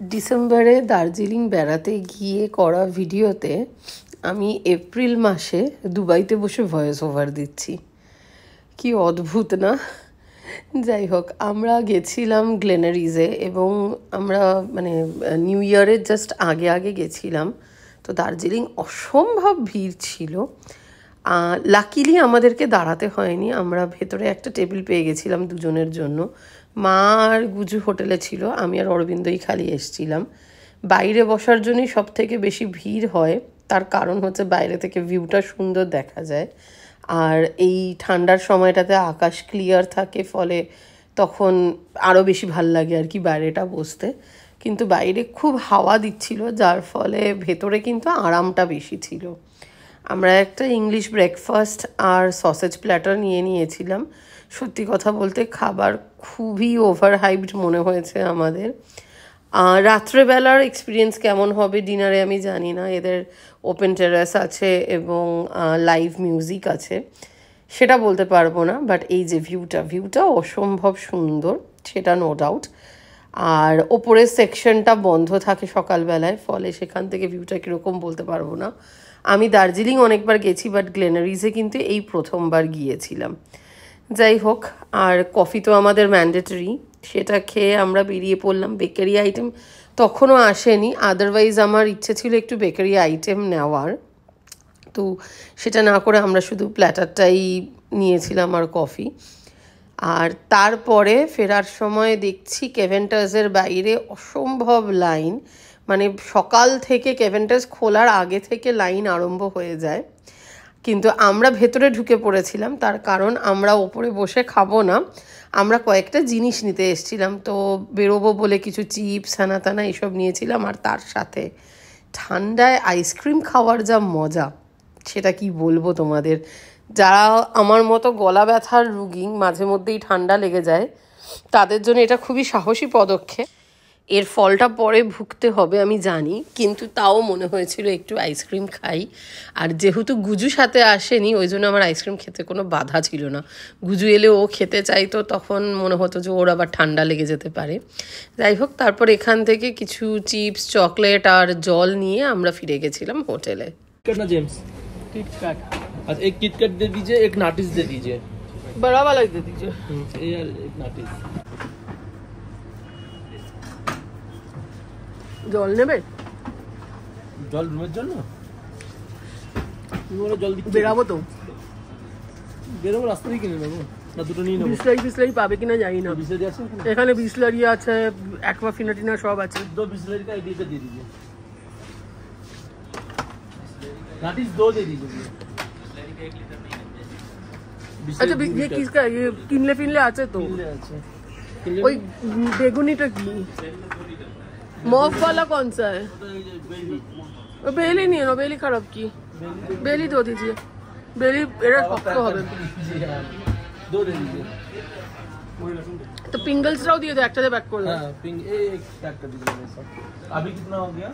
ডিসেম্বরে দার্জিলিং বেড়াতে গিয়ে করা ভিডিওতে আমি এপ্রিল মাসে দুবাইতে বসে ভয়েস ওভার দিচ্ছি। কি অদ্ভুত না? যাই হোক, আমরা গেছিলাম গ্লেনারিজে এবং আমরা নিউ ইয়ারের জাস্ট আগে গেছিলাম। তো দার্জিলিং অসম্ভব ভিড় ছিল। লাকিলি আমাদেরকে দাঁড়াতে হয়নি, আমরা ভেতরে একটা টেবিল পেয়ে গেছিলাম দুজনের জন্য। মা আর গুজু হোটেলে ছিল, আমি আর অরবিন্দই খালি এসছিলাম। বাইরে বসার জন্যই সব থেকে বেশি ভিড় হয়, তার কারণ হচ্ছে বাইরে থেকে ভিউটা সুন্দর দেখা যায়। আর এই ঠান্ডার সময়টাতে আকাশ ক্লিয়ার থাকে, ফলে তখন আরও বেশি ভাল লাগে আর কি বাইরেটা বসতে। কিন্তু বাইরে খুব হাওয়া দিচ্ছিল, যার ফলে ভেতরে কিন্তু আরামটা বেশি ছিল। আমরা একটা ইংলিশ ব্রেকফাস্ট আর সসেজ প্ল্যাটার নিয়েছিলাম। সত্যি কথা বলতে খাবার খুবই ওভার হাইপড মনে হয়েছে আমাদের। রাত্রেবেলার এক্সপিরিয়েন্স কেমন হবে ডিনারে আমি জানি না। এদের ওপেন টেরাস আছে এবং লাইভ মিউজিক আছে, সেটা বলতে পারবো না। বাট এই যে ভিউটা অসম্ভব সুন্দর, সেটা নো ডাউট। আর ওপরের সেকশনটা বন্ধ থাকে সকালবেলায়, ফলে সেখান থেকে ভিউটা কীরকম বলতে পারবো না। আমি দার্জিলিং অনেকবার গেছি, বাট গ্লেনারিজে কিন্তু এই প্রথমবার গিয়েছিলাম। যাই হোক, আর কফি তো আমাদের ম্যান্ডেটরি, সেটা খেয়ে আমরা বেরিয়ে পড়লাম। বেকারি আইটেম তখনও আসেনি, আদারওয়াইজ আমার ইচ্ছে ছিল একটু বেকারি আইটেম নেওয়ার, তো সেটা না করে আমরা শুধু প্ল্যাটারটাই নিয়েছিলাম আর কফি। আর তারপরে ফেরার সময় দেখছি কেভেন্টাসের বাইরে অসম্ভব লাইন, মানে সকাল থেকে কেভেন্টাস খোলার আগে থেকে লাইন আরম্ভ হয়ে যায়। কিন্তু আমরা ভেতরে ঢুকে পড়েছিলাম, তার কারণ আমরা ওপরে বসে খাবো না, আমরা কয়েকটা জিনিস নিতে এসেছিলাম। তো বেরোবো বলে কিছু চিপস হানা এসব নিয়েছিলাম। আর তার সাথে ঠান্ডায় আইসক্রিম খাওয়ার যা মজা, সেটা কি বলবো তোমাদের। যারা আমার মতো গলা ব্যথার রুগী, মাঝে মধ্যেই ঠান্ডা লেগে যায়, তাদের জন্য এটা খুবই সাহসী পদক্ষেপ। এর ফলটা পরে ভুগতে হবে আমি জানি, কিন্তু তাও মনে হয়েছিল একটু আইসক্রিম খাই। আর যেহেতু গুজু সাথে আসেনি, ওই জন্য আমার আইসক্রিম খেতে কোনো বাধা ছিল না। গুজু এলে ও খেতে চাইতো, তখন মনে হতো যে ওর আবার ঠান্ডা লেগে যেতে পারে। যাই হোক, তারপর এখান থেকে কিছু চিপস, চকলেট আর জল নিয়ে আমরা ফিরে গেছিলাম হোটেলে। जेम्स किटकैट, अच्छा एक किटकैट दे दीजिए, एक नाटिस दे दीजिए, बड़ा वाला दे दीजिए। यार एक नाटिस। জল নেবে? জল রুমের জন্য জল দিচ্ছি। বেরাবো তো, বেরোবো রাস্তা দিয়ে কিনে নেবো না, দুটো নিয়ে নেবো। বিসলারি পাবে কিনা জানি না। বিসলারি আছে এখানে, বিসলারি আছে, অ্যাকোয়াফিনা সব আছে। दो बिस्लरी का आइडिया दे दीजिए, नाटिस 2 दे दीजिए। अच्छा, ये किसका? ये किनले আছে তো। ওই বেগুনিটা কি? मॉफ वाला कौन सा है? बेली नहीं है ना, बेली खराब की, बेली दो दीजिए। बेली एरा शक्त হবে। दो दे दीजिए। तो पिंगल्सराও দিয়ে দে, একটাতে প্যাক করে দাও। हां, पिंग एक पैक कर दीजिए। अभी कितना हो गया?